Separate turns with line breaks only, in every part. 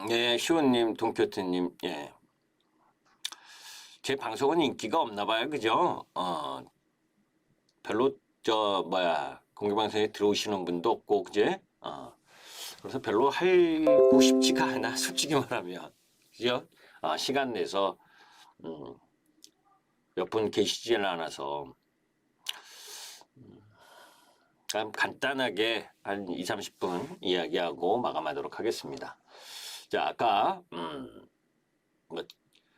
예, 시온님, 동표트님, 예. 제 방송은 인기가 없나 봐요, 그죠? 별로, 공개방송에 들어오시는 분도 없고, 그제? 그래서 별로 하고 싶지가 않아, 솔직히 말하면. 그죠? 시간 내서, 몇 분 계시지는 않아서, 그냥 간단하게 한 2, 30분 이야기하고 마감하도록 하겠습니다. 자, 아까, 뭐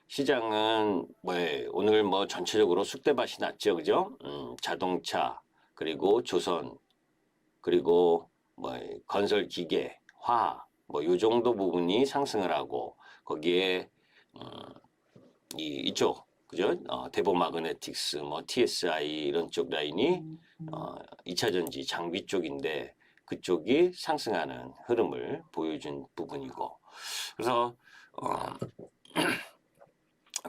시장은 오늘 전체적으로 쑥대밭이 났죠, 그죠? 자동차 그리고 조선 그리고 건설 기계, 화학 요 정도 부분이 상승을 하고 거기에 이쪽 그죠? 대보 마그네틱스 TSI 이런 쪽 라인이 2차 전지 장비 쪽인데 그쪽이 상승하는 흐름을 보여준 부분이고 그래서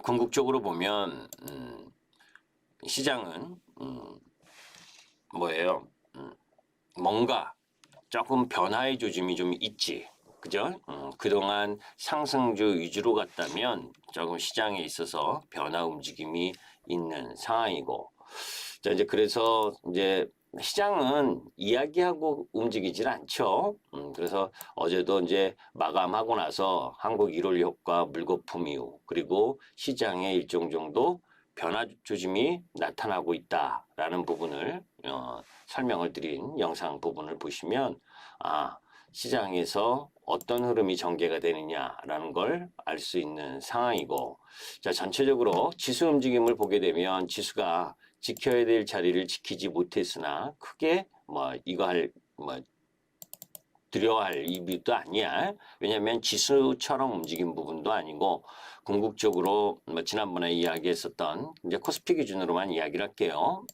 궁극적으로 보면 시장은 뭐예요? 뭔가 조금 변화의 조짐이 좀 있지. 그죠? 그동안 상승주 위주로 갔다면 조금 시장에 있어서 변화 움직임이 있는 상황이고. 자, 이제 그래서 이제 시장은 이야기하고 움직이질 않죠. 그래서 어제도 이제 마감하고 나서 한국 1월 효과 물거품 이후 그리고 시장의 일정 정도 변화 조짐이 나타나고 있다라는 부분을 설명을 드린 영상 부분을 보시면 시장에서 어떤 흐름이 전개가 되느냐라는 걸 알 수 있는 상황이고 자 전체적으로 지수 움직임을 보게 되면 지수가 지켜야 될 자리를 지키지 못했으나 크게 이거 드려야 할 이유도 아니야. 왜냐하면 지수처럼 움직인 부분도 아니고 궁극적으로 지난번에 이야기했었던 이제 코스피 기준으로만 이야기를 할게요.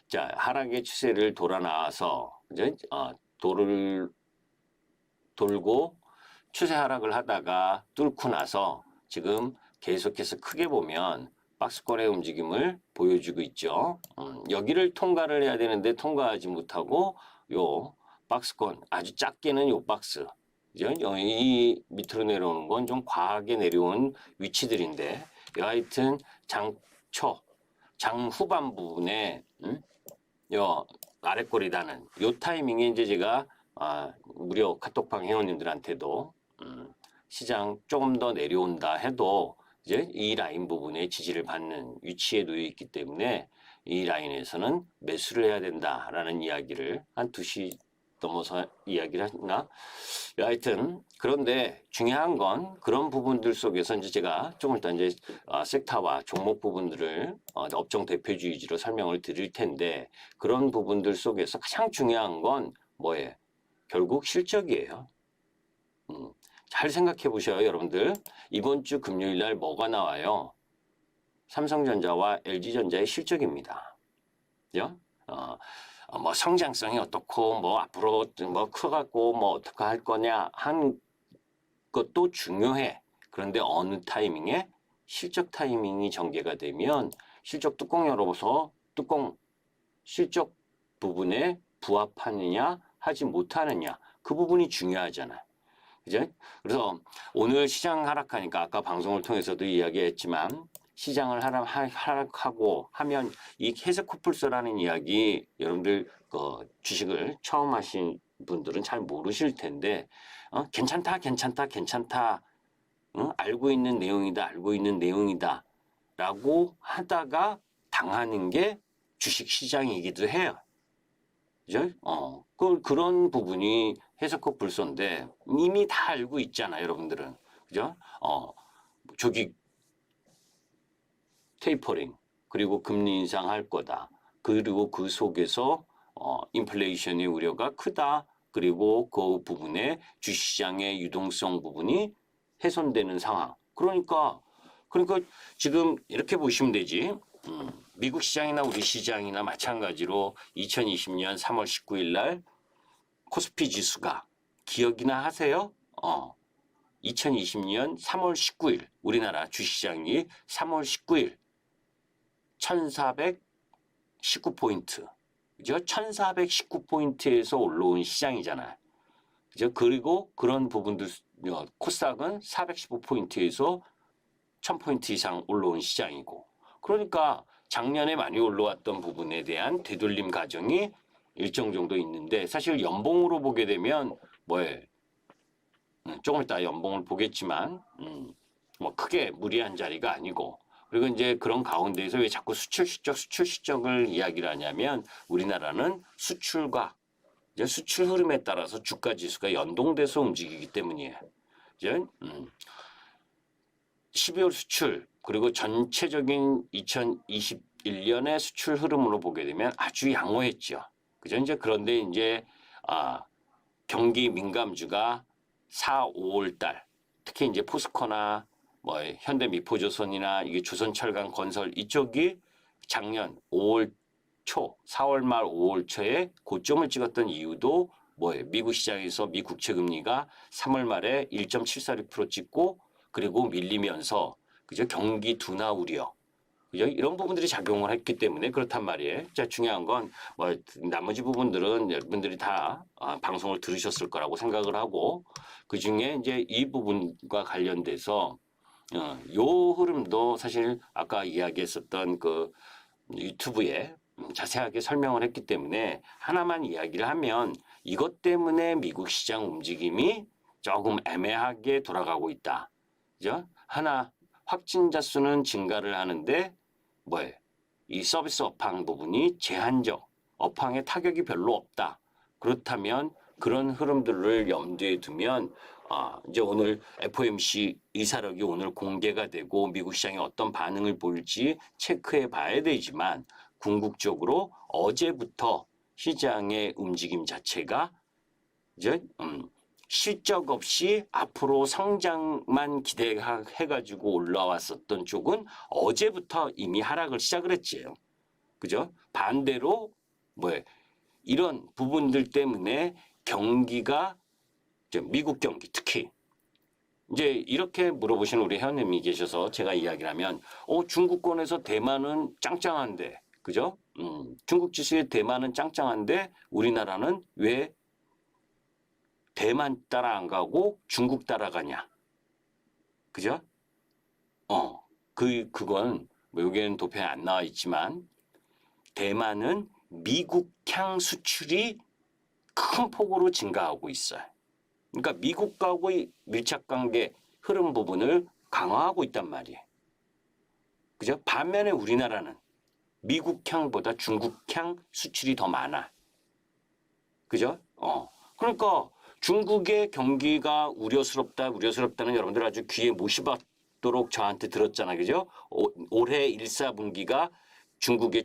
자 하락의 추세를 돌아 나와서 이제 돌을 돌고 추세 하락을 하다가 뚫고 나서 지금 계속해서 크게 보면 박스권의 움직임을 보여주고 있죠. 여기를 통과를 해야 되는데 통과하지 못하고 요 박스권 아주 작게는 요 박스 이 밑으로 내려오는 건 좀 과하게 내려온 위치들인데 여하튼 장초 장후반 부분에 요 아랫골이다는 요 타이밍에 이제 제가 무료 카톡방 회원님들한테도 시장 조금 더 내려온다 해도 이제 이 라인 부분에 지지를 받는 위치에 놓여 있기 때문에 이 라인에서는 매수를 해야 된다라는 이야기를 한 2시 넘어서 이야기를 했나? 하여튼 그런데 중요한 건 그런 부분들 속에서 이제 제가 조금 이따 이제 섹터와 종목 부분들을 업종 대표주 위주로 설명을 드릴 텐데 그런 부분들 속에서 가장 중요한 건 뭐예요? 결국 실적이에요. 잘 생각해 보셔요, 여러분들. 이번 주 금요일 날 뭐가 나와요? 삼성전자와 LG전자의 실적입니다. 그죠? 성장성이 어떻고, 앞으로 커갖고, 어떻게 할 거냐, 한 것도 중요해. 그런데 어느 타이밍에 실적 타이밍이 전개가 되면 실적 뚜껑 열어서 실적 부분에 부합하느냐, 하지 못하느냐, 그 부분이 중요하잖아. 그죠? 그래서 오늘 시장 하락하니까 아까 방송을 통해서도 이야기했지만 시장을 하락하고 하면 이 헤스코플스라는 이야기 여러분들 주식을 처음 하신 분들은 잘 모르실 텐데 괜찮다 알고 있는 내용이다 라고 하다가 당하는 게 주식 시장이기도 해요. 그죠? 그런 부분이 해석과 불소인데 이미 다 알고 있잖아, 여러분들은. 그죠? 조기 테이퍼링, 그리고 금리 인상할 거다. 그리고 그 속에서, 인플레이션의 우려가 크다. 그리고 그 부분에 주시장의 유동성 부분이 훼손되는 상황. 그러니까 지금 이렇게 보시면 되지. 미국 시장이나 우리 시장이나 마찬가지로 2020년 3월 19일 날 코스피 지수가 기억이나 하세요? 2020년 3월 19일 우리나라 주시장이 3월 19일 1419포인트 그죠? 1419포인트에서 올라온 시장이잖아요. 그죠? 그리고 그런 부분들 코스닥은 415포인트에서 1000포인트 이상 올라온 시장이고, 그러니까 작년에 많이 올라왔던 부분에 대한 되돌림 과정이 일정 정도 있는데, 사실 연봉으로 보게 되면 조금 이따 연봉을 보겠지만 뭐 크게 무리한 자리가 아니고, 그리고 이제 그런 가운데에서 왜 자꾸 수출 실적을 이야기를 하냐면, 우리나라는 수출과 이제 수출 흐름에 따라서 주가 지수가 연동돼서 움직이기 때문이에요. 이제 12월 수출, 그리고 전체적인 2021년의 수출 흐름으로 보게 되면 아주 양호했죠. 그죠? 이제 그런데 이제 경기 민감주가 4, 5월 달, 특히 이제 포스코나 뭐 현대미포조선이나 이게 조선철강 건설 이쪽이 작년 5월 초, 4월 말 5월 초에 고점을 찍었던 이유도 미국 시장에서 미 국채 금리가 3월 말에 1.746% 찍고, 그리고 밀리면서 그죠? 경기 둔화 우려, 그죠? 이런 부분들이 작용을 했기 때문에 그렇단 말이에요. 자, 중요한 건 나머지 부분들은 여러분들이 다 방송을 들으셨을 거라고 생각을 하고, 그 중에 이제 이 부분과 관련돼서 요 흐름도 사실 아까 이야기했었던 그 유튜브에 자세하게 설명을 했기 때문에 하나만 이야기를 하면, 이것 때문에 미국 시장 움직임이 조금 애매하게 돌아가고 있다. 그죠? 하나, 확진자 수는 증가를 하는데 이 서비스 업황 부분이 제한적, 업황에 타격이 별로 없다. 그렇다면 그런 흐름들을 염두에 두면 이제 오늘 FOMC 의사록이 오늘 공개가 되고 미국 시장이 어떤 반응을 보일지 체크해 봐야 되지만, 궁극적으로 어제부터 시장의 움직임 자체가 이제 실적 없이 앞으로 성장만 기대해가지고 올라왔었던 쪽은 어제부터 이미 하락을 시작을 했지요. 그죠? 반대로 이런 부분들 때문에 경기가, 미국 경기 특히 이제 이렇게 물어보시는 우리 회원님이 계셔서 제가 이야기를 하면, 중국권에서 대만은 짱짱한데, 그죠? 중국 지수의 대만은 짱짱한데 우리나라는 왜 대만 따라 안 가고 중국 따라가냐? 그죠? 그건 여기에는 도표에 안 나와 있지만, 대만은 미국향 수출이 큰 폭으로 증가하고 있어요. 그러니까 미국과의 밀착관계 흐름 부분을 강화하고 있단 말이에요. 그죠? 반면에 우리나라는 미국향보다 중국향 수출이 더 많아. 그죠? 그러니까 중국의 경기가 우려스럽다는 여러분들 아주 귀에 못 씹도록 저한테 들었잖아요. 그죠? 올해 1사분기가 중국의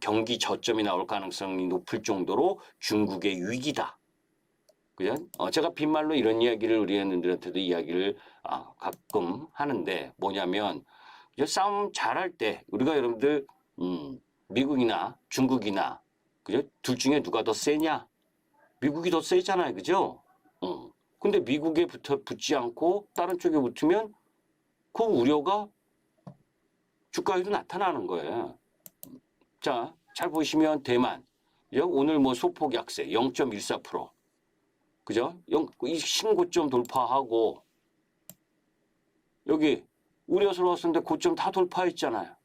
경기 저점이 나올 가능성이 높을 정도로 중국의 위기다. 그죠? 제가 빈말로 이런 이야기를 우리 애들한테도 이야기를 가끔 하는데, 뭐냐면 싸움 잘할 때 우리가 여러분들 미국이나 중국이나, 그죠? 둘 중에 누가 더 세냐? 미국이 더 세잖아요. 그죠? 근데 미국에 붙지 않고 다른 쪽에 붙으면 그 우려가 주가에도 나타나는 거예요. 자, 잘 보시면 대만 오늘 소폭 약세 0.14%, 그죠? 이 신고점 돌파하고, 여기 우려스러웠었는데 고점 다 돌파했잖아요.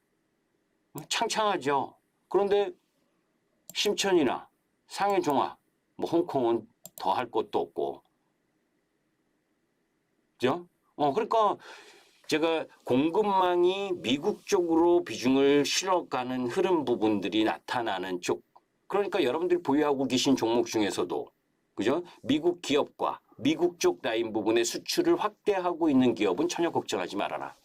창창하죠. 그런데 심천이나 상해종합, 홍콩은 더 할 것도 없고, 그죠? 그러니까 제가 공급망이 미국 쪽으로 비중을 실어가는 흐름 부분들이 나타나는 쪽, 그러니까 여러분들이 보유하고 계신 종목 중에서도, 그죠? 미국 기업과 미국 쪽 라인 부분의 수출을 확대하고 있는 기업은 전혀 걱정하지 말아라.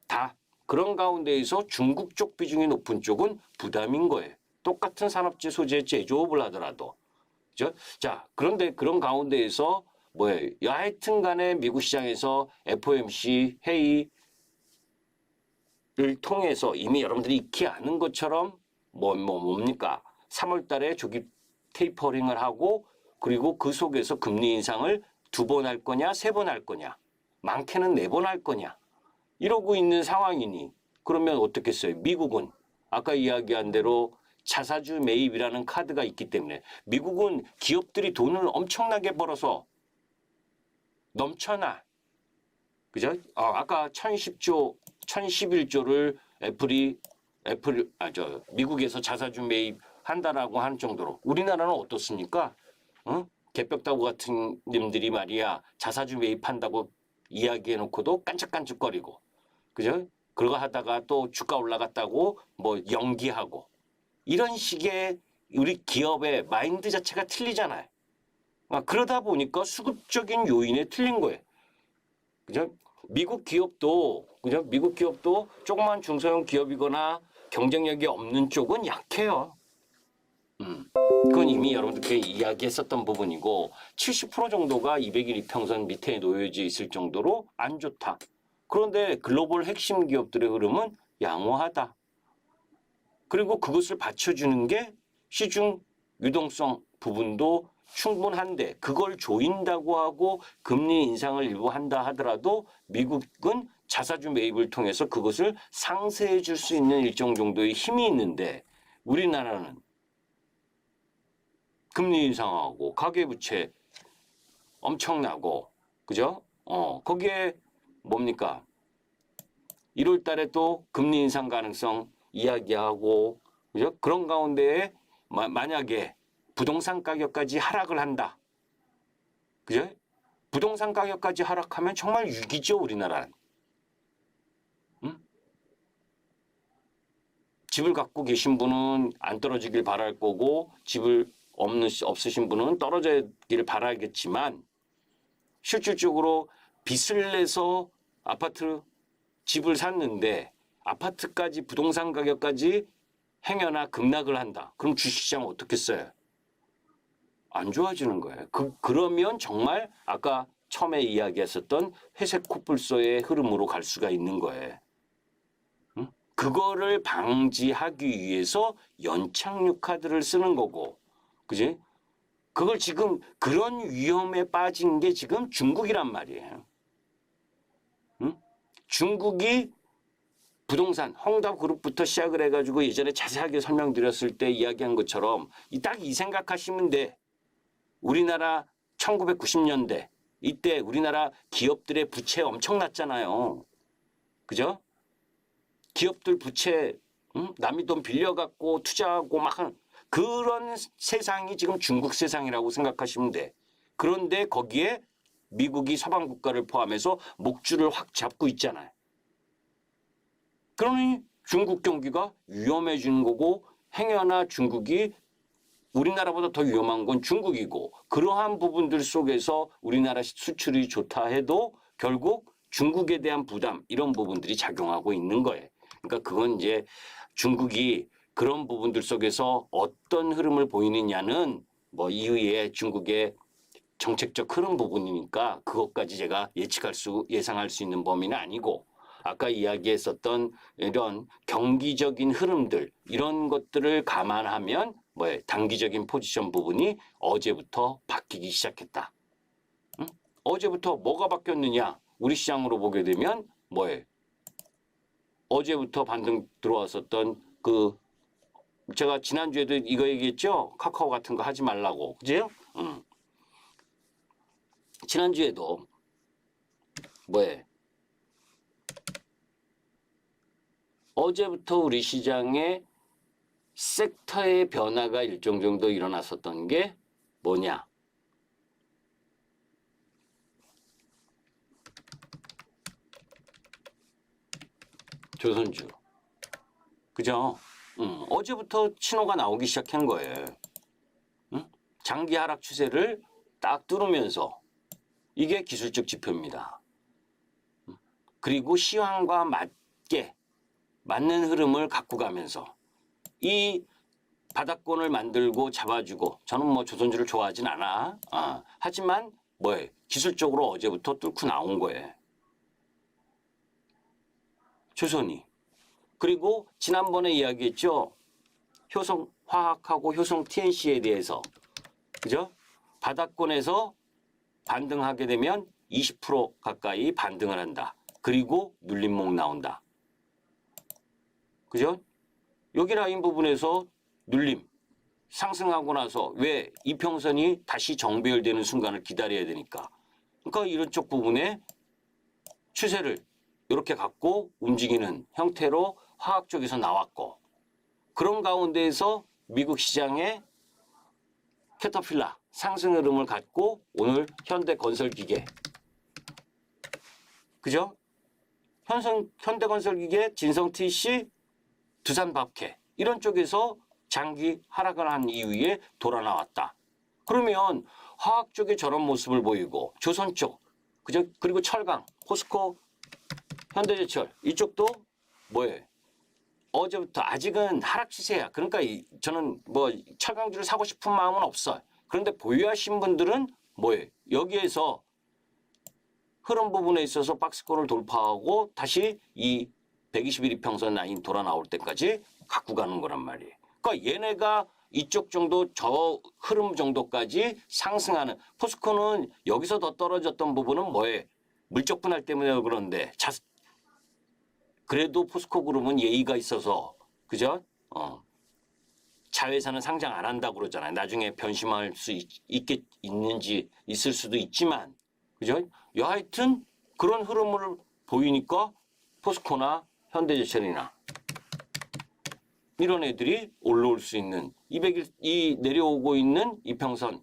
다 그런 가운데에서 중국 쪽 비중이 높은 쪽은 부담인 거예요. 똑같은 산업재 소재 제조업을 하더라도. 그죠? 자, 그런데 그런 가운데에서 하여튼 간에 미국 시장에서 FOMC 회의를 통해서 이미 여러분들이 익히 아는 것처럼 뭡니까? 3월 달에 조기 테이퍼링을 하고, 그리고 그 속에서 금리 인상을 2번 할 거냐, 3번 할 거냐, 많게는 4번 할 거냐, 이러고 있는 상황이니, 그러면 어떻겠어요? 미국은 아까 이야기한 대로 자사주 매입이라는 카드가 있기 때문에, 미국은 기업들이 돈을 엄청나게 벌어서 넘쳐나. 그죠? 아까 1011조를 미국에서 자사주 매입한다라고 한 정도로 우리나라는 어떻습니까? 개벽다구 같은 님들이 말이야 자사주 매입한다고 이야기해놓고도 깐짝깐짝거리고, 그죠? 그러고 하다가 또 주가 올라갔다고 뭐 연기하고 이런 식의 우리 기업의 마인드 자체가 틀리잖아요. 그러다 보니까 수급적인 요인에 틀린 거예요. 그죠? 미국 기업도 조그만 중소형 기업이거나 경쟁력이 없는 쪽은 약해요. 그건 이미 여러분들께 이야기했었던 부분이고 70% 정도가 200일 이평선 밑에 놓여져 있을 정도로 안 좋다. 그런데 글로벌 핵심 기업들의 흐름은 양호하다. 그리고 그것을 받쳐주는 게 시중 유동성 부분도 충분한데 그걸 조인다고 하고 금리 인상을 일부 한다 하더라도 미국은 자사주 매입을 통해서 그것을 상쇄해 줄 수 있는 일정 정도의 힘이 있는데 우리나라는 금리 인상하고 가계부채 엄청나고, 그죠? 거기에 뭡니까? 1월 달에 또 금리 인상 가능성 이야기하고, 그죠? 그런 가운데에 만약에 부동산 가격까지 하락을 한다. 그죠? 부동산 가격까지 하락하면 정말 위기죠, 우리나라는. 집을 갖고 계신 분은 안 떨어지길 바랄 거고 집을 없으신 분은 떨어지기를 바라겠지만 실질적으로 빚을 내서 집을 샀는데 아파트까지 부동산 가격까지 행여나 급락을 한다. 그럼 주식시장 어떻겠어요? 안 좋아지는 거예요. 그러면 정말 아까 처음에 이야기했었던 회색 코뿔소의 흐름으로 갈 수가 있는 거예요. 그거를 방지하기 위해서 연착륙 카드를 쓰는 거고, 그지? 그걸 지금 그런 위험에 빠진 게 지금 중국이란 말이에요. 중국이 부동산 헝다그룹부터 시작을 해가지고 예전에 자세하게 설명드렸을 때 이야기한 것처럼 딱 이 생각하시면 돼. 우리나라 1990년대 이때 우리나라 기업들의 부채 엄청났잖아요. 그죠? 기업들 부채 남이 돈 빌려갖고 투자하고 막 하는 그런 세상이 지금 중국 세상이라고 생각하시면 돼. 그런데 거기에 미국이 서방 국가를 포함해서 목줄을 확 잡고 있잖아요. 그러니 중국 경기가 위험해지는 거고 행여나 중국이 우리나라보다 더 위험한 건 중국이고 그러한 부분들 속에서 우리나라 수출이 좋다 해도 결국 중국에 대한 부담 이런 부분들이 작용하고 있는 거예요. 그러니까 그건 이제 중국이 그런 부분들 속에서 어떤 흐름을 보이느냐는 뭐 이후에 중국의 정책적 흐름 부분이니까 그것까지 제가 예상할 수 있는 범위는 아니고 아까 이야기했었던 이런 경기적인 흐름들 이런 것들을 감안하면 단기적인 포지션 부분이 어제부터 바뀌기 시작했다. 어제부터 뭐가 바뀌었느냐? 우리 시장으로 보게 되면 어제부터 반등 들어왔었던 제가 지난주에도 이거 얘기했죠? 카카오 같은 거 하지 말라고. 그죠? 지난주에도 어제부터 우리 시장에 섹터의 변화가 일정 정도 일어났었던 게 뭐냐? 조선주. 그죠? 어제부터 신호가 나오기 시작한 거예요. 장기 하락 추세를 딱 뚫으면서 이게 기술적 지표입니다. 그리고 시황과 맞는 흐름을 갖고 가면서 이 바닥권을 만들고 잡아주고 저는 뭐 조선주를 좋아하진 않아. 하지만 기술적으로 어제부터 뚫고 나온 거예요. 조선이. 그리고 지난번에 이야기했죠. 효성화학하고 효성 TNC에 대해서. 그죠? 바닥권에서 반등하게 되면 20% 가까이 반등을 한다. 그리고 눌림목 나온다. 그죠? 여기 라인 부분에서 눌림 상승하고 나서 왜 이평선이 다시 정배열되는 순간을 기다려야 되니까 그러니까 이런 쪽 부분에 추세를 이렇게 갖고 움직이는 형태로 화학 쪽에서 나왔고, 그런 가운데에서 미국 시장의 캐터필라 상승 흐름을 갖고 오늘 현대건설기계, 그죠? 현대건설기계, 진성TC, 두산밥캐 이런 쪽에서 장기 하락을 한 이후에 돌아 나왔다. 그러면 화학 쪽에 저런 모습을 보이고 조선 쪽, 그죠? 그리고 철강, 포스코, 현대제철 이쪽도 뭐예요? 어제부터 아직은 하락 추세야. 그러니까 저는 뭐 철강주를 사고 싶은 마음은 없어요. 그런데 보유하신 분들은 뭐예요? 여기에서 흐름 부분에 있어서 박스권을 돌파하고 다시 이 121 이평선 라인 돌아 나올 때까지 갖고 가는 거란 말이에요. 그러니까 얘네가 이쪽 정도 저 흐름 정도까지 상승하는, 포스코는 여기서 더 떨어졌던 부분은 뭐예요? 물적 분할 때문에 그런데 그래도 포스코 그룹은 예의가 있어서, 그죠? 자회사는 상장 안 한다고 그러잖아요. 나중에 변심할 수 있을 수도 있지만, 그죠? 여하튼 그런 흐름을 보이니까 포스코나 현대제철이나 이런 애들이 올라올 수 있는 200일 내려오고 있는 이평선,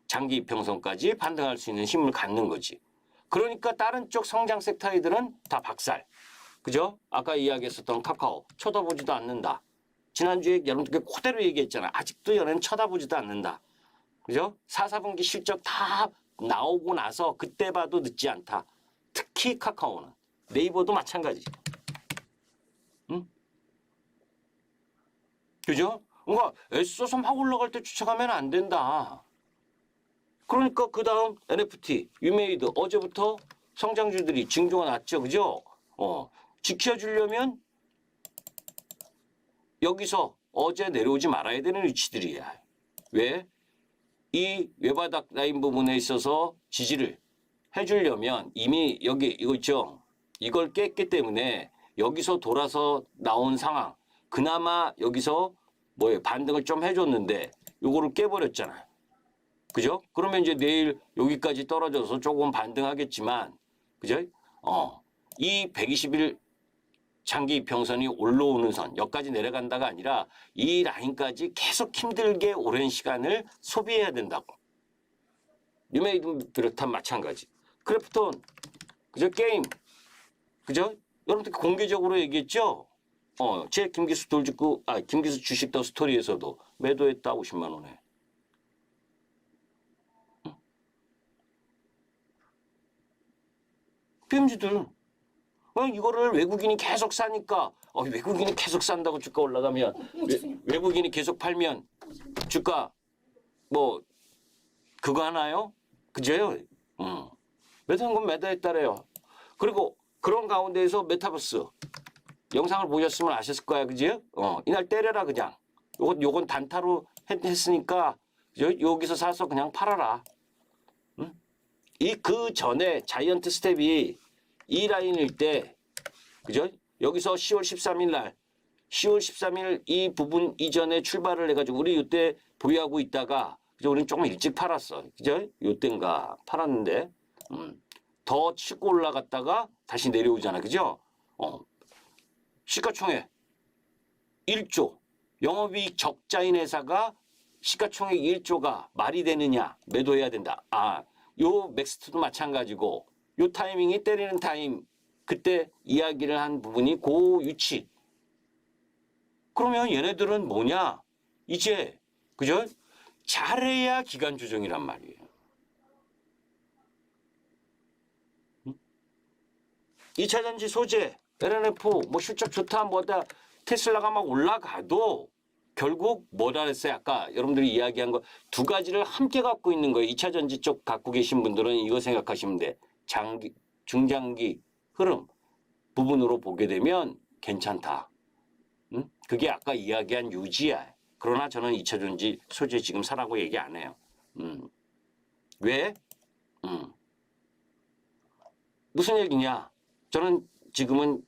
장기 이평선까지 반등할 수 있는 힘을 갖는 거지. 그러니까 다른 쪽 성장 섹터들은 다 박살. 그죠? 아까 이야기했었던 카카오 쳐다보지도 않는다. 지난주에 여러분께 그대로 얘기했잖아. 아직도 얘네는 쳐다보지도 않는다. 그죠? 4, 4분기 실적 다 나오고 나서 그때 봐도 늦지 않다. 특히 카카오는. 네이버도 마찬가지. 응? 그죠? 그러니까 애써서 막 올라갈 때 추측하면 안 된다. 그러니까 그 다음 NFT, 유메이드 어제부터 성장주들이 징조가 났죠. 그죠? 지켜주려면 여기서 어제 내려오지 말아야 되는 위치들이야. 왜? 이 외바닥 라인 부분에 있어서 지지를 해주려면 이미 여기 이거 있죠? 이걸 깼기 때문에 여기서 돌아서 나온 상황, 그나마 여기서 반등을 좀 해줬는데 요거를 깨버렸잖아요. 그죠? 그러면 이제 내일 여기까지 떨어져서 조금 반등하겠지만, 그죠? 이 121 장기 이평선이 올라오는 선, 여기까지 내려간다가 아니라 이 라인까지 계속 힘들게 오랜 시간을 소비해야 된다고. 유메이드 비롯한 마찬가지. 크래프톤, 그죠? 게임, 그죠? 여러분들 공개적으로 얘기했죠? 제 김기수 김기수 주식 더 스토리에서도 매도했다 50만 원에. 응? PMG들. 이거를 외국인이 계속 사니까, 외국인이 계속 산다고 주가 올라가면, 외국인이 계속 팔면 주가 그거 하나요? 그죠? 매도한 건 매도했다래요. 그리고 그런 가운데에서 메타버스 영상을 보셨으면 아셨을 거야, 그죠? 이날 때려라 그냥. 요건 단타로 했으니까 여기서 사서 그냥 팔아라. 응? 그 전에 자이언트 스텝이 이 라인일 때, 그죠? 여기서 10월 13일 날, 10월 13일 이 부분 이전에 출발을 해가지고 우리 이때 보유하고 있다가, 그죠? 우리는 조금 일찍 팔았어. 그죠? 이때인가 팔았는데, 더 치고 올라갔다가 다시 내려오잖아. 그죠? 시가총액 1조, 영업이익 적자인 회사가 시가총액 1조가 말이 되느냐, 매도해야 된다. 요 맥스트도 마찬가지고, 요 타이밍이 때리는 타임, 그때 이야기를 한 부분이 그 위치. 그러면 얘네들은 뭐냐? 이제, 그죠? 잘해야 기간 조정이란 말이에요. 2차 전지 소재, LNF, 실적 좋다, 테슬라가 막 올라가도 결국 뭐라 그랬어요? 아까 여러분들이 이야기한 거 두 가지를 함께 갖고 있는 거예요. 2차 전지 쪽 갖고 계신 분들은 이거 생각하시면 돼. 중장기 흐름 부분으로 보게 되면 괜찮다. 그게 아까 이야기한 유지야. 그러나 저는 2차 전지 소재 지금 사라고 얘기 안 해요. 왜? 무슨 얘기냐? 저는 지금은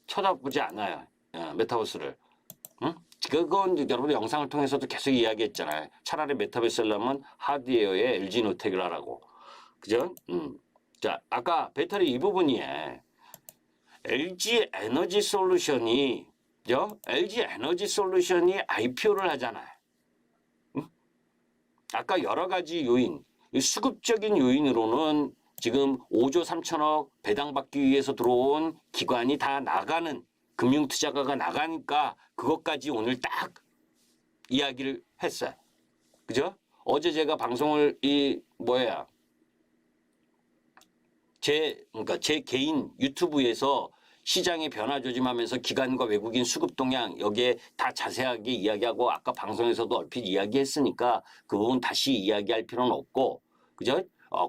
쳐다보지 않아요. 메타버스를. 그건 여러분 영상을 통해서도 계속 이야기했잖아요. 차라리 메타버스 하려면 하드웨어에 LG노텍을 하라고. 그죠? 자, 아까 배터리 이 부분이에 LG 에너지 솔루션이, 그죠? LG 에너지 솔루션이 IPO를 하잖아요. 응? 아까 여러 가지 요인, 수급적인 요인으로는 지금 5조 3천억 배당받기 위해서 들어온 기관이 다 나가는, 금융투자가가 나가니까 그것까지 오늘 딱 이야기를 했어요. 그죠? 어제 제가 방송을 그러니까 제 개인 유튜브에서 시장의 변화 조짐하면서 기관과 외국인 수급 동향 여기에 다 자세하게 이야기하고 아까 방송에서도 얼핏 이야기했으니까 그 부분 다시 이야기할 필요는 없고, 그죠?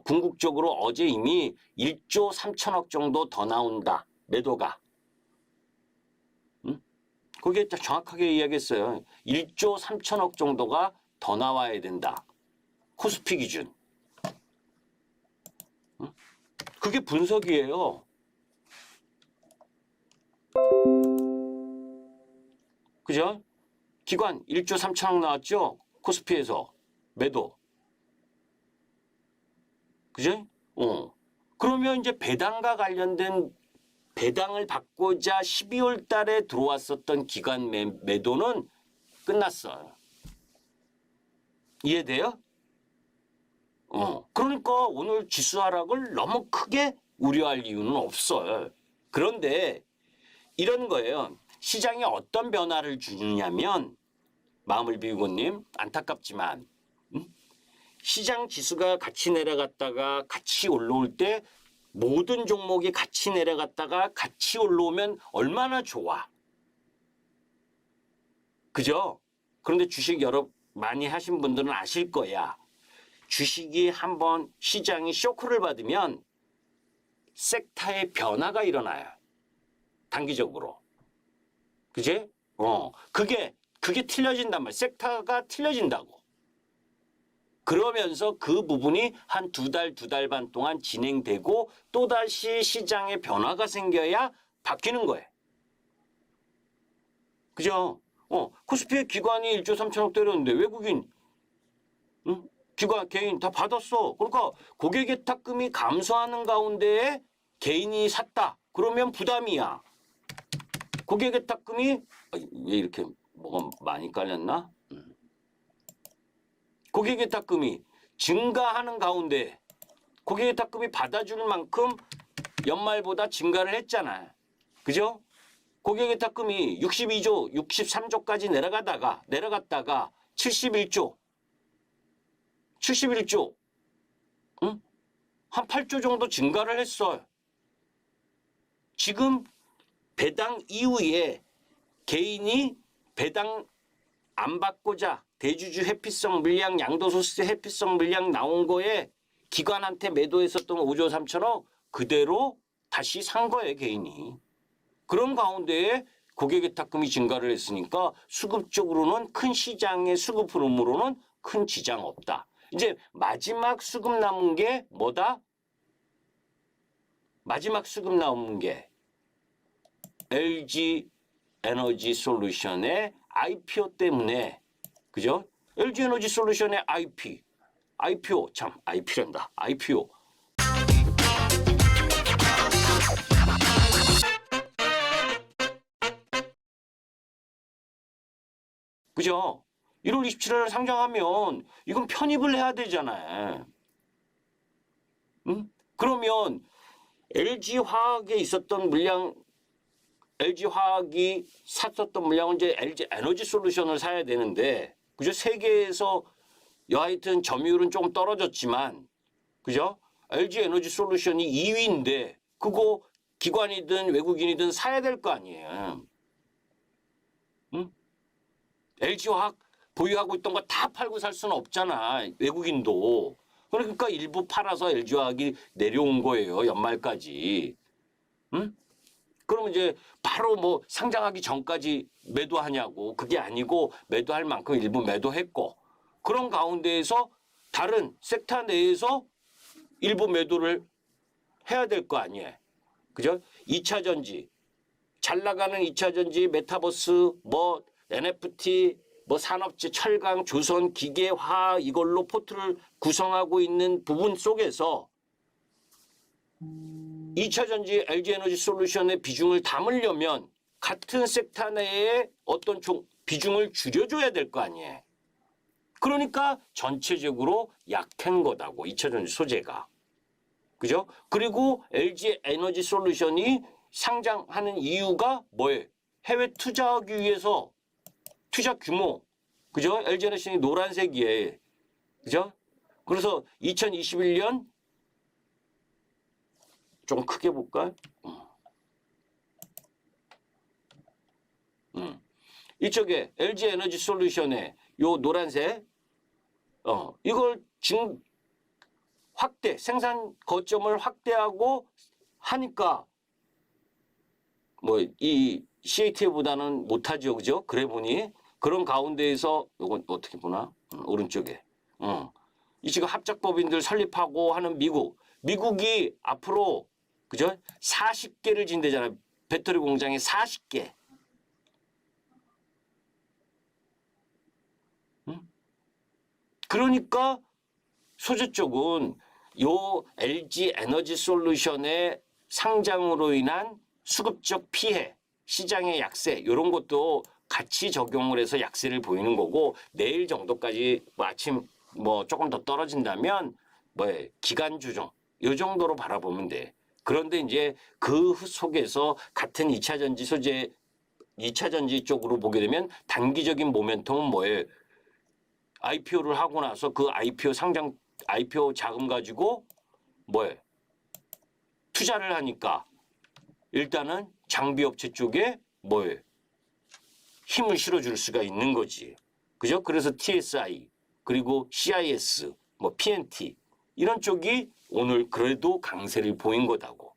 궁극적으로 어제 이미 1조 3천억 정도 더 나온다. 매도가. 그게 정확하게 이야기했어요. 1조 3천억 정도가 더 나와야 된다. 코스피 기준. 그게 분석이에요. 그죠? 기관 1조 3천억 나왔죠? 코스피에서 매도. 그죠? 그러면 이제 배당과 관련된 배당을 받고자 12월 달에 들어왔었던 기관 매도는 끝났어요. 이해돼요? 그러니까 오늘 지수 하락을 너무 크게 우려할 이유는 없어요. 그런데 이런 거예요. 시장이 어떤 변화를 주느냐면, 마음을 비우고님, 안타깝지만 시장 지수가 같이 내려갔다가 같이 올라올 때 모든 종목이 같이 내려갔다가 같이 올라오면 얼마나 좋아. 그죠? 그런데 주식 여러 많이 하신 분들은 아실 거야. 주식이 한번 시장이 쇼크를 받으면 섹터의 변화가 일어나요. 단기적으로. 그지? 그게 틀려진단 말이야. 섹터가 틀려진다고. 그러면서 그 부분이 한 두 달 반 동안 진행되고 또다시 시장에 변화가 생겨야 바뀌는 거예요. 그죠? 코스피의 기관이 1조 3천억 때렸는데 외국인, 기관, 개인 다 받았어. 그러니까 고객예탁금이 감소하는 가운데에 개인이 샀다. 그러면 부담이야. 고객예탁금이 왜 이렇게 뭐가 많이 깔렸나? 고객예탁금이 증가하는 가운데 고객예탁금이 받아줄 만큼 연말보다 증가를 했잖아요. 그죠? 고객예탁금이 62조, 63조까지 내려갔다가 71조, 응? 한 8조 정도 증가를 했어요. 지금 배당 이후에 개인이 배당 안 받고자 대주주 회피성 물량, 양도소득세 회피성 물량 나온 거에 기관한테 매도했었던 5조 3천억 그대로 다시 산 거예요, 개인이. 그런 가운데에 고객예탁금이 증가를 했으니까 수급적으로는 큰 시장의 수급 흐름으로는 큰 지장 없다. 이제 마지막 수급 남은 게 뭐다? 마지막 수급 남은 게 LG 에너지 솔루션의 IPO 때문에, 그죠? LG 에너지 솔루션의 IPO, 참, IP란다. IPO. 그죠? 1월 27일 상장하면 이건 편입을 해야 되잖아요. 응? 그러면 LG화학에 있었던 물량, LG화학이 샀었던 물량은 이제 LG 에너지 솔루션을 사야 되는데, 그죠? 세계에서 여하튼 점유율은 조금 떨어졌지만, 그죠? LG 에너지 솔루션이 2위인데, 그거 기관이든 외국인이든 사야 될 거 아니에요. 응? LG화학 보유하고 있던 거 다 팔고 살 수는 없잖아. 외국인도. 그러니까 일부 팔아서 LG화학이 내려온 거예요. 연말까지. 응? 그럼 이제 바로 뭐 상장하기 전까지 매도하냐고. 그게 아니고 매도할 만큼 일부 매도했고. 그런 가운데에서 다른 섹터 내에서 일부 매도를 해야 될 거 아니에요. 그죠? 2차 전지. 잘 나가는 2차 전지, 메타버스, 뭐 NFT, 뭐 산업재, 철강, 조선, 기계, 화학 이걸로 포트를 구성하고 있는 부분 속에서 2차전지 LG에너지솔루션의 비중을 담으려면 같은 섹터 내에 어떤 비중을 줄여줘야 될 거 아니에요. 그러니까 전체적으로 약한 거다고 2차전지 소재가. 그죠? 그리고 LG에너지솔루션이 상장하는 이유가 뭐예요? 해외 투자하기 위해서 투자 규모. 그죠? LG에너지는 노란색이에요. 그죠? 그래서 2021년 좀 크게 볼까요? 이쪽에 LG에너지솔루션의 요 노란색 이걸 확대 생산 거점을 확대하고 하니까 뭐 이 CATL보다는 못하죠, 그죠? 그래 보니 그런 가운데에서 요건 어떻게 보나 오른쪽에 이 지금 합작법인들 설립하고 하는 미국이 앞으로 그죠? 40개를 진대잖아요. 배터리 공장에 40개. 그러니까 소재 쪽은 요 LG에너지솔루션의 상장으로 인한 수급적 피해, 시장의 약세 이런 것도 같이 적용을 해서 약세를 보이는 거고 내일 정도까지 뭐 아침 뭐 조금 더 떨어진다면 뭐 기간 조정 요 정도로 바라보면 돼. 그런데 이제 그 속에서 같은 2차전지 소재 2차전지 쪽으로 보게 되면 단기적인 모멘텀은 뭐예요? IPO를 하고 나서 그 IPO 자금 가지고 뭐예요? 투자를 하니까 일단은 장비업체 쪽에 뭐예요? 힘을 실어줄 수가 있는 거지. 그죠? 그래서 TSI 그리고 CIS 뭐 PNT 이런 쪽이 오늘 그래도 강세를 보인 거다고.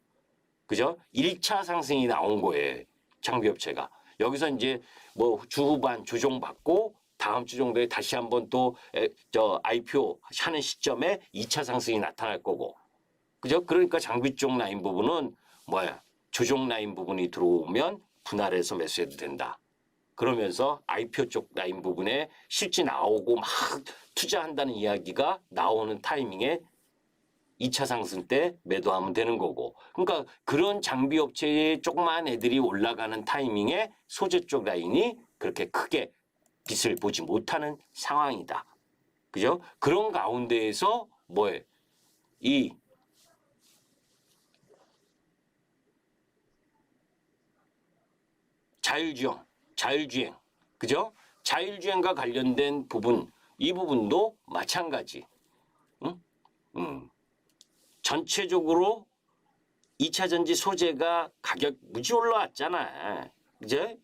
그죠? 1차 상승이 나온 거예요. 장비업체가. 여기서 이제 뭐 주후반 조정받고 다음 주 정도에 다시 한번 또 IPO 하는 시점에 2차 상승이 나타날 거고. 그죠? 그러니까 장비 쪽 라인 부분은 뭐야? 조정 라인 부분이 들어오면 분할해서 매수해도 된다. 그러면서 IPO 쪽 라인 부분에 실제 나오고 막 투자한다는 이야기가 나오는 타이밍에 2차 상승 때 매도하면 되는 거고. 그러니까 그런 장비 업체의 조그마한 애들이 올라가는 타이밍에 소재 쪽 라인이 그렇게 크게 빛을 보지 못하는 상황이다. 그죠? 그런 가운데에서 뭐예요? 이 자율주행. 그죠? 자율주행과 관련된 부분, 이 부분도 마찬가지. 응? 전체적으로 2차 전지 소재가 가격 무지 올라왔잖아. 그죠?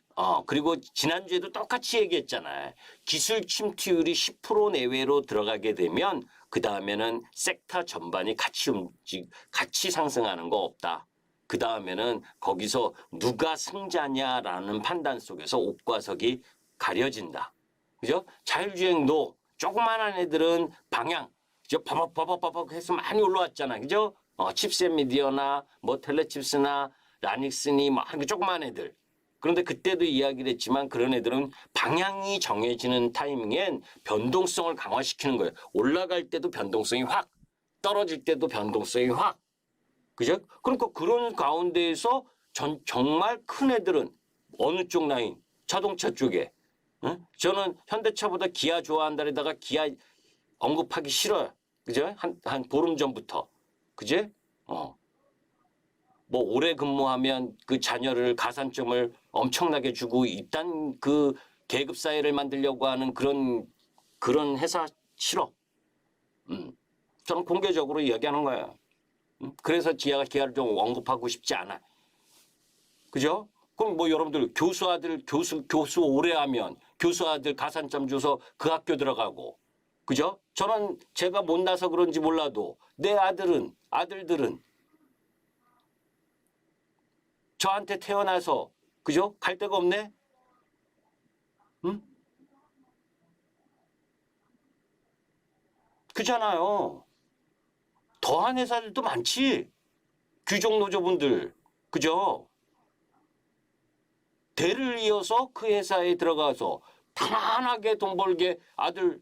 그리고 지난주에도 똑같이 얘기했잖아. 기술 침투율이 10% 내외로 들어가게 되면 그 다음에는 섹터 전반이 같이 상승하는 거 없다. 그 다음에는 거기서 누가 승자냐라는 판단 속에서 옥과석이 가려진다. 그죠? 자율주행도 조그만한 애들은 방향, 그죠? 버벅버벅 해서 많이 올라왔잖아. 그죠? 칩셋 미디어나 뭐 텔레칩스나 라닉스니 뭐 조그만 애들. 그런데 그때도 이야기를 했지만 그런 애들은 방향이 정해지는 타이밍엔 변동성을 강화시키는 거예요. 올라갈 때도 변동성이 확, 떨어질 때도 변동성이 확. 그죠? 그러니까 그런 가운데에서 정말 큰 애들은 어느 쪽 라인? 자동차 쪽에. 응? 저는 현대차보다 기아 좋아한다에다가 기아 언급하기 싫어요. 그죠? 한 보름 전부터. 그제? 뭐 오래 근무하면 그 자녀를 가산점을 엄청나게 주고 일단 그 계급 사회를 만들려고 하는 그런 회사 싫어. 저는 공개적으로 이야기하는 거예요. 그래서 기아를 좀 언급하고 싶지 않아. 그죠? 그럼 뭐 여러분들 교수 오래 하면 교수 아들 가산점 줘서 그 학교 들어가고. 그죠? 저는 제가 못나서 그런지 몰라도 내 아들들은 저한테 태어나서 그죠? 갈 데가 없네? 응? 그잖아요. 더한 회사들도 많지. 규정 노조분들. 그죠? 대를 이어서 그 회사에 들어가서 편안하게 돈 벌게 아들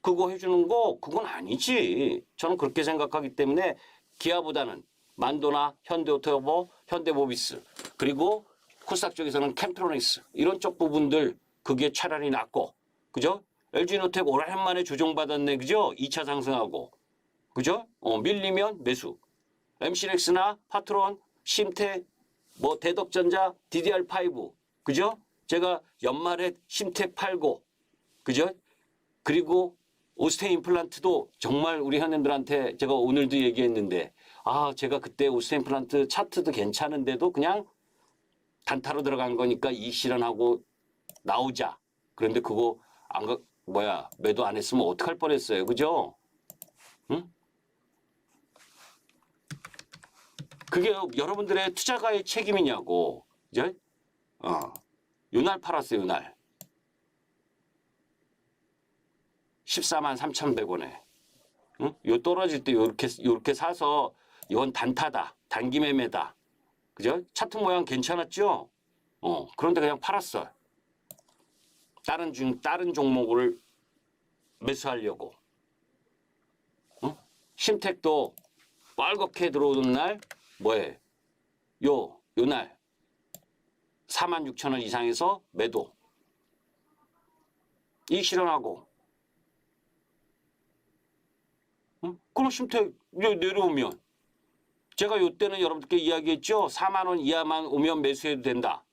그거 해주는 거 그건 아니지. 저는 그렇게 생각하기 때문에 기아보다는 만도나 현대오토모, 현대모비스, 그리고 코스닥 쪽에서는 캠트로닉스 이런 쪽 부분들 그게 차라리 낫고, 그죠? LG노텍 오랜만에 조정받았네, 그죠? 2차 상승하고, 그죠? 밀리면 매수. MC넥스나 파트론, 심택, 뭐 대덕전자, DDR5, 그죠? 제가 연말에 심택 팔고, 그죠? 그리고 오스테 임플란트도 정말 우리 현님들한테 제가 오늘도 얘기했는데, 제가 그때 오스테 임플란트 차트도 괜찮은데도 그냥 단타로 들어간 거니까 이 실현하고 나오자. 그런데 그거 매도 안 했으면 어떡할 뻔했어요, 그죠? 응? 그게 여러분들의 투자가의 책임이냐고. 이제 요날 팔았어요, 요날. 14만 3,100원에. 응? 요 떨어질 때 요렇게 사서 이건 단타다. 단기 매매다. 그죠? 차트 모양 괜찮았죠? 그런데 그냥 팔았어요. 다른 종목을 매수하려고. 응? 심택도 빨갛게 들어오는 날 뭐해? 요날 46,000원 이상에서 매도. 이 실현하고. 응? 그럼 심택 내려오면 제가 요때는 여러분들께 이야기했죠. 4만 원 이하만 오면 매수해도 된다.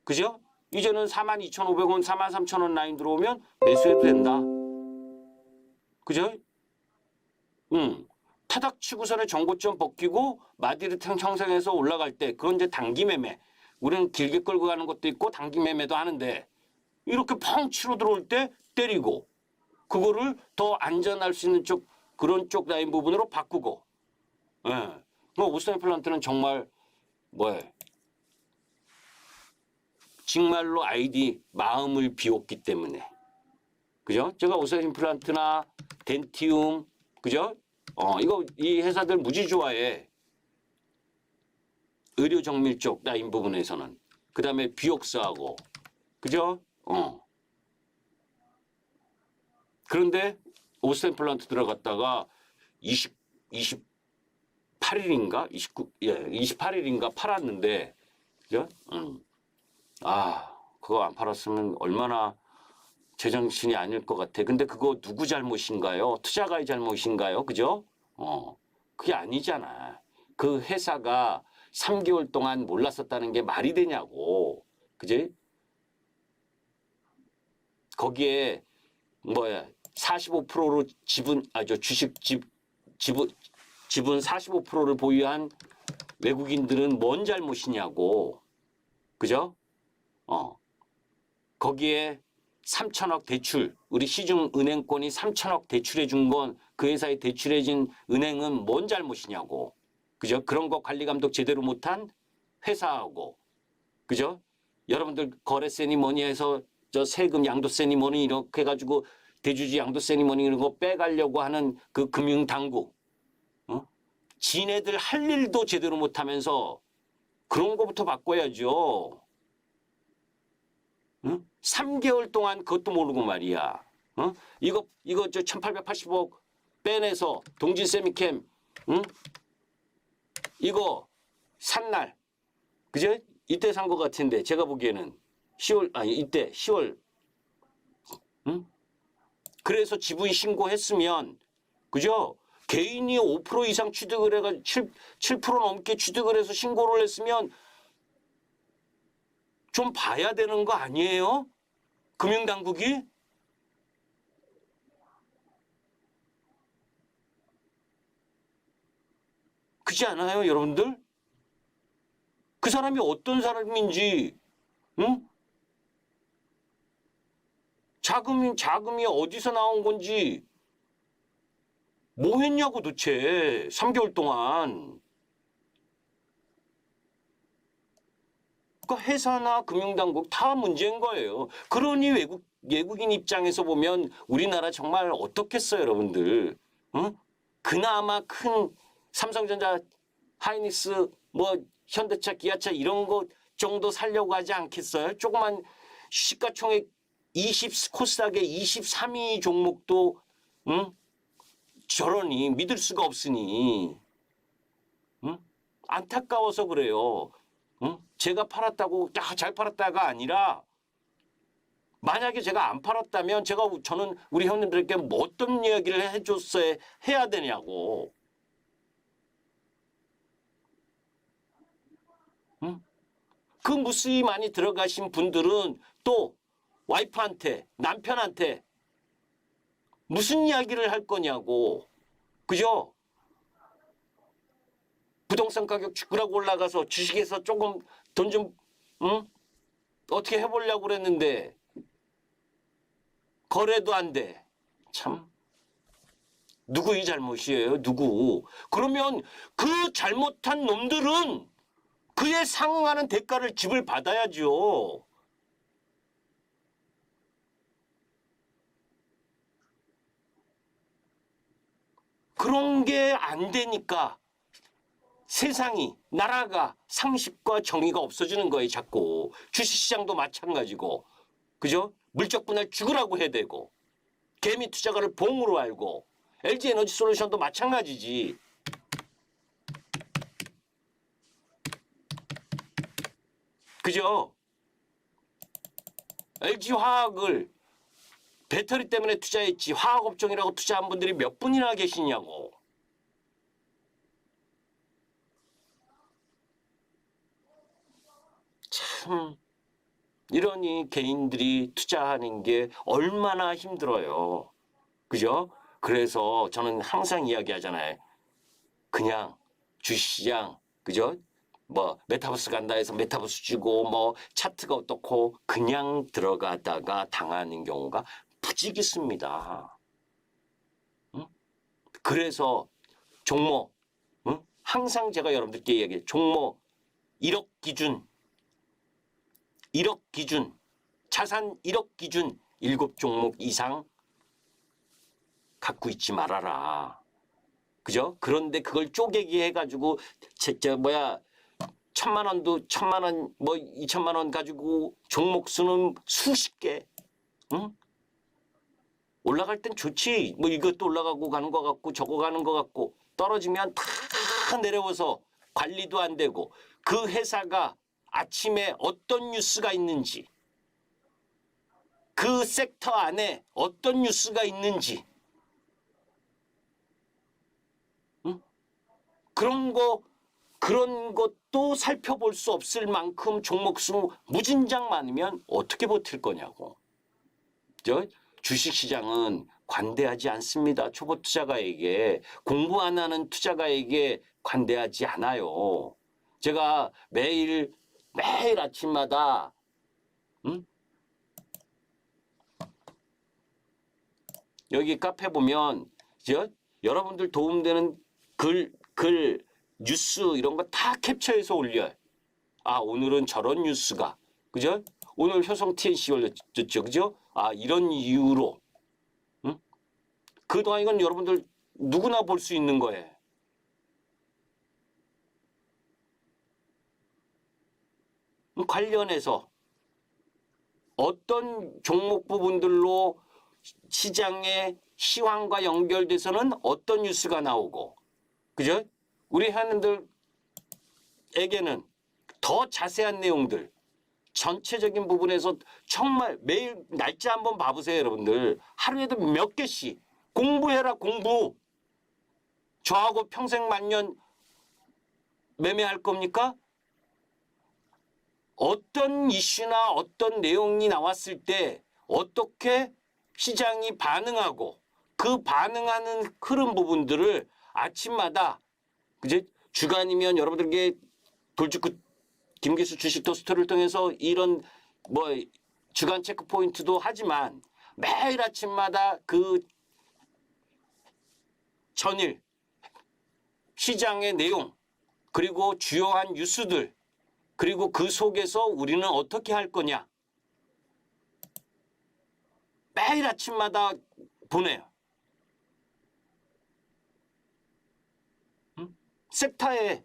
그죠? 이제는 42,500원, 43,000원 라인 들어오면 매수해도 된다. 그죠? 타닥 치고선에 정고점 벗기고 마디르탕 형성해서 올라갈 때 그건 이제 단기 매매. 우리는 길게 끌고 가는 것도 있고 단기 매매도 하는데 이렇게 펑 치러 들어올 때 때리고 그거를 더 안전할 수 있는 쪽 그런 쪽 라인 부분으로 바꾸고. 예. 오스테 임플란트는 정말 정말로 아이디 마음을 비웠기 때문에. 그죠? 제가 오스테 임플란트나 덴티움, 그죠? 이 회사들 무지 좋아해. 의료 정밀 쪽 라인 부분에서는. 그 다음에 비옥스하고. 그죠? 그런데 오스테 임플란트 들어갔다가 28일인가? 28일인가 팔았는데, 그죠? 그거 안 팔았으면 얼마나 제정신이 아닐 것 같아. 근데 그거 누구 잘못인가요? 투자가의 잘못인가요? 그죠? 그게 아니잖아. 그 회사가 3개월 동안 몰랐었다는 게 말이 되냐고. 그지? 거기에 45%로 지분 45%를 보유한 외국인들은 뭔 잘못이냐고. 그죠? 거기에 3천억 대출, 우리 시중은행권이 3천억 대출해 준 건 그 회사에 대출해 준 은행은 뭔 잘못이냐고. 그죠? 그런 거 관리 감독 제대로 못한 회사하고. 그죠? 여러분들 거래세니 뭐니 해서 저 세금 양도세니 뭐니 이렇게 해가지고 대주주 양도세니 뭐니 이런 거 빼가려고 하는 그 금융당국. 지네들 할 일도 제대로 못하면서 그런 거부터 바꿔야죠. 응? 3개월 동안 그것도 모르고 말이야. 이거 저 1880억 빼내서 동진 세미캠, 이거 산 날, 그죠? 이때 산 것 같은데 제가 보기에는 10월, 그래서 지분 신고했으면, 그죠? 개인이 5% 이상 취득을 해가 7% 넘게 취득을 해서 신고를 했으면 좀 봐야 되는 거 아니에요? 금융당국이? 그렇지 않아요, 여러분들? 그 사람이 어떤 사람인지, 응? 자금이 어디서 나온 건지, 뭐 했냐고 도대체, 3개월 동안. 그러니까 회사나 금융당국 다 문제인 거예요. 그러니 외국인 입장에서 보면 우리나라 정말 어떻겠어요, 여러분들. 응? 그나마 큰 삼성전자, 하이닉스, 현대차, 기아차 이런 거 정도 살려고 하지 않겠어요? 조그만 시가총액 코스닥의 23위 종목도 저러니 믿을 수가 없으니. 응? 안타까워서 그래요. 응? 제가 팔았다고 잘 팔았다가 아니라 만약에 제가 안 팔았다면 저는 우리 형님들에게 뭐 어떤 이야기를 해줬어야 해야 되냐고. 응? 그 무수히 많이 들어가신 분들은 또 와이프한테 남편한테 무슨 이야기를 할 거냐고. 그죠? 부동산 가격 죽으라고 올라가서 주식에서 조금 돈 좀 응? 어떻게 해보려고 그랬는데 거래도 안 돼. 참 누구의 잘못이에요? 누구? 그러면 그 잘못한 놈들은 그에 상응하는 대가를 지불 받아야죠. 그런 게 안 되니까 세상이 나라가 상식과 정의가 없어지는 거예요. 자꾸 주식시장도 마찬가지고 그죠? 물적 분할 죽으라고 해야 되고 개미 투자가를 봉으로 알고 LG에너지솔루션도 마찬가지지. 그죠? LG화학을 배터리 때문에 투자했지 화학업종이라고 투자한 분들이 몇 분이나 계시냐고. 참 이러니 개인들이 투자하는 게 얼마나 힘들어요. 그죠? 그래서 저는 항상 이야기하잖아요. 그냥 주식시장 그죠? 뭐 메타버스 간다 해서 메타버스 주고 뭐 차트가 어떻고 그냥 들어가다가 당하는 경우가 부직 있습니다. 응? 그래서 종목 응? 항상 제가 여러분들께 얘기해요. 종목 1억 기준 1억 기준 자산 1억 기준 7종목 이상 갖고 있지 말아라. 그죠? 그런데 그걸 쪼개기 해가지고 뭐야 1,000만 원도 1,000만 원 뭐 2,000만 원 가지고 종목 수는 수십 개. 응? 올라갈 땐 좋지. 뭐 이것도 올라가고 가는 것 같고 저거 가는 것 같고 떨어지면 다 내려와서 관리도 안 되고 그 회사가 아침에 어떤 뉴스가 있는지 그 섹터 안에 어떤 뉴스가 있는지 응? 그런 것도 살펴볼 수 없을 만큼 종목 수 무진장 많으면 어떻게 버틸 거냐고. 주식시장은 관대하지 않습니다. 초보 투자가에게 공부 안 하는 투자가에게 관대하지 않아요. 제가 매일 아침마다 여기 카페 보면 여러분들 도움되는 글 뉴스 이런 거 다 캡처해서 올려요. 아 오늘은 저런 뉴스가 그죠? 오늘 효성 TNC 올렸죠. 그죠? 아 이런 이유로 응? 그동안 이건 여러분들 누구나 볼 수 있는 거예요. 관련해서 어떤 종목 부분들로 시장의 시황과 연결돼서는 어떤 뉴스가 나오고 그죠? 우리 하는들에게는 더 자세한 내용들 전체적인 부분에서 정말 매일 날짜 한번 봐보세요. 여러분들 하루에도 몇 개씩 공부해라 공부. 저하고 평생 만년 매매할 겁니까? 어떤 이슈나 어떤 내용이 나왔을 때 어떻게 시장이 반응하고 그 반응하는 흐름 부분들을 아침마다 그제 주간이면 여러분들에게 돌직구 김기수 주식 토스트를 통해서 이런 뭐 주간 체크 포인트도 하지만 매일 아침마다 그 전일 시장의 내용 그리고 주요한 뉴스들 그리고 그 속에서 우리는 어떻게 할 거냐 매일 아침마다 보내요. 섹터에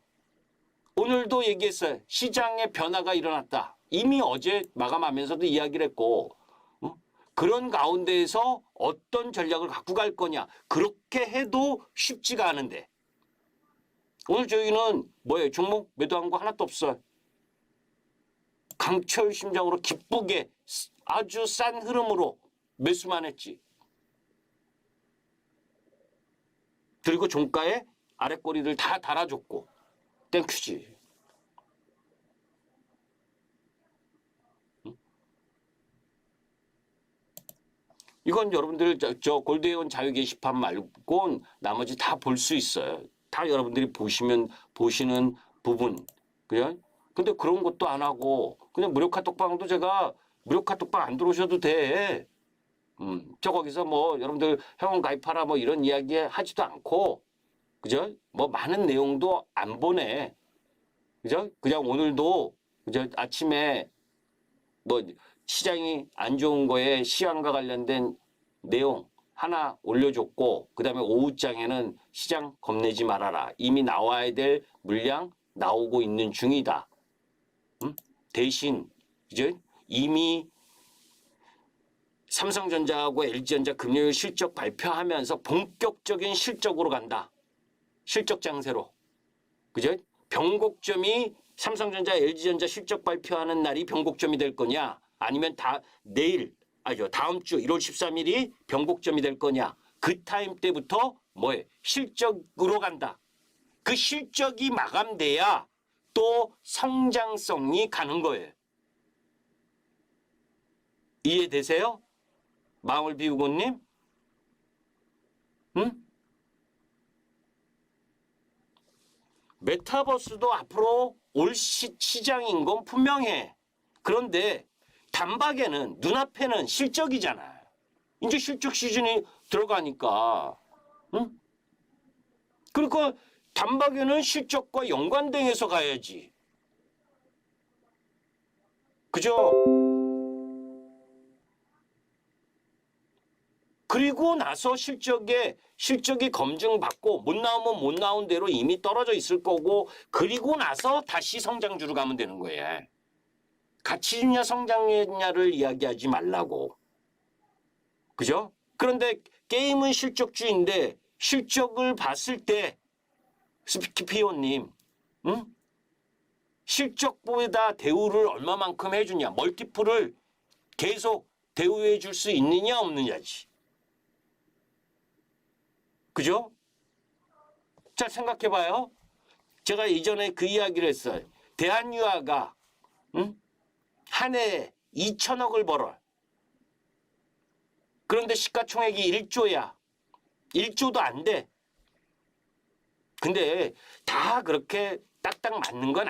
오늘도 얘기했어요. 시장의 변화가 일어났다. 이미 어제 마감하면서도 이야기를 했고 그런 가운데에서 어떤 전략을 갖고 갈 거냐. 그렇게 해도 쉽지가 않은데 오늘 저희는 뭐예요? 종목 매도한 거 하나도 없어요. 강철 심장으로 기쁘게 아주 싼 흐름으로 매수만 했지. 그리고 종가에 아랫꼬리를 다 달아줬고 땡큐지. 이건 여러분들 저 골드웨온 자유 게시판 말고 나머지 다 볼 수 있어요. 다 여러분들이 보시는 부분. 그냥 근데 그런 것도 안 하고 그냥 무료 카톡방도 제가 무료 카톡방 안 들어오셔도 돼. 저 거기서 뭐 여러분들 회원 가입하라 뭐 이런 이야기 하지도 않고 그죠? 뭐 많은 내용도 안 보내. 그죠? 그냥 오늘도 그죠? 아침에 뭐 시장이 안 좋은 거에 시황과 관련된 내용 하나 올려줬고 그다음에 오후장에는 시장 겁내지 말아라. 이미 나와야 될 물량 나오고 있는 중이다. 대신 이제 이미 삼성전자하고 LG전자 금요일 실적 발표하면서 본격적인 실적으로 간다. 실적 장세로. 그죠? 변곡점이 삼성전자, LG전자 실적 발표하는 날이 변곡점이 될 거냐? 아니면 다음 주 1월 13일이 변곡점이 될 거냐? 그 타임 때부터 뭐에 실적으로 간다. 그 실적이 마감돼야 또 성장성이 가는 거예요. 이해되세요? 마을 비우고님? 응? 메타버스도 앞으로 올 시장인 건 분명해. 그런데 단박에는 눈앞에는 실적이잖아. 이제 실적 시즌이 들어가니까. 응? 그러니까 단박에는 실적과 연관돼서 가야지. 그죠? 그리고 나서 실적이 검증받고 못 나오면 못 나온 대로 이미 떨어져 있을 거고 그리고 나서 다시 성장주로 가면 되는 거예요. 가치주냐 성장주냐를 이야기하지 말라고. 그죠? 그런데 게임은 실적주인데 실적을 봤을 때 스피키피오님 응? 실적보다 대우를 얼마만큼 해주냐 멀티플을 계속 대우해 줄 수 있느냐 없느냐지. 그죠? 자, 생각해봐요. 제가 이전에 그 이야기를 했어요. 대한유아가 한 해에 2천억을 벌어. 그런데 시가총액이 1조야. 1조도 안 돼. 근데 다 그렇게 딱딱 맞는 건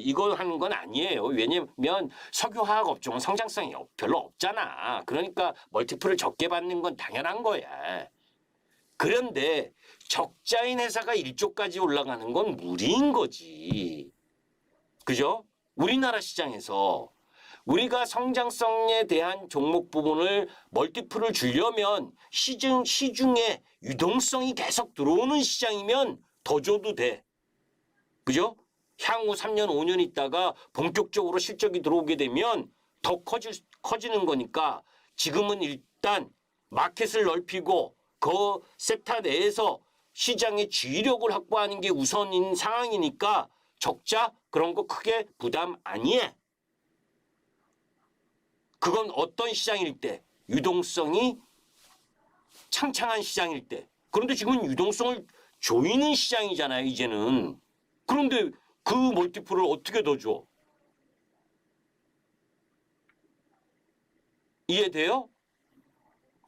이거 하는 건 아니에요. 왜냐면 석유화학 업종은 성장성이 별로 없잖아. 그러니까 멀티플을 적게 받는 건 당연한 거야. 그런데 적자인 회사가 1조까지 올라가는 건 무리인 거지. 그죠? 우리나라 시장에서 우리가 성장성에 대한 종목 부분을 멀티플을 주려면 시중에 유동성이 계속 들어오는 시장이면 더 줘도 돼. 그죠? 향후 3년, 5년 있다가 본격적으로 실적이 들어오게 되면 더 커지는 거니까 지금은 일단 마켓을 넓히고 그 섹터 내에서 시장의 주의력을 확보하는 게 우선인 상황이니까 적자 그런 거 크게 부담 아니에. 그건 어떤 시장일 때 유동성이 창창한 시장일 때. 그런데 지금은 유동성을 조이는 시장이잖아요 이제는. 그런데 그 멀티플을 어떻게 더 줘? 이해돼요?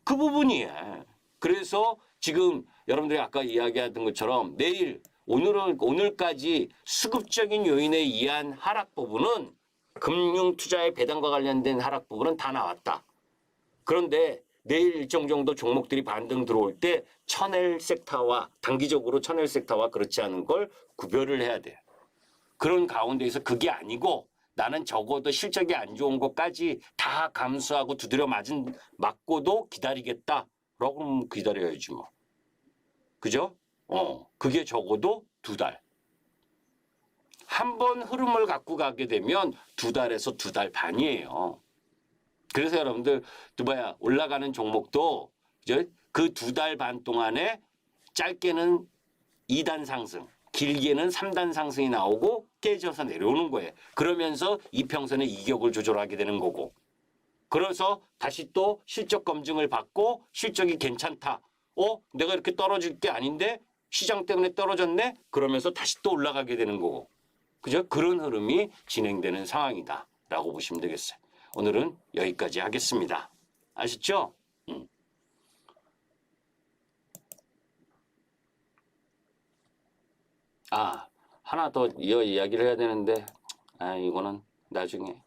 그 부분이에요. 그래서 지금 여러분들이 아까 이야기하던 것처럼 오늘까지 수급적인 요인에 의한 하락 부분은 금융투자의 배당과 관련된 하락 부분은 다 나왔다. 그런데 내일 일정 정도 종목들이 반등 들어올 때 단기적으로 천엘 섹터와 그렇지 않은 걸 구별을 해야 돼요. 그런 가운데에서 그게 아니고 나는 적어도 실적이 안 좋은 것까지 다 감수하고 두드려 맞고도 기다리겠다. 그럼 기다려야지 뭐. 그죠? 그게 적어도 2달. 한 번 흐름을 갖고 가게 되면 2달에서 2달 반이에요. 그래서 여러분들 올라가는 종목도 이제 그 2달 반 동안에 짧게는 2단 상승, 길게는 3단 상승이 나오고 깨져서 내려오는 거예요. 그러면서 이평선의 이격을 조절하게 되는 거고. 그래서 다시 또 실적 검증을 받고 실적이 괜찮다. 내가 이렇게 떨어질 게 아닌데 시장 때문에 떨어졌네? 그러면서 다시 또 올라가게 되는 거고. 그죠? 그런 흐름이 진행되는 상황이다. 라고 보시면 되겠어요. 오늘은 여기까지 하겠습니다. 아셨죠? 하나 더 이야기를 해야 되는데, 이거는 나중에.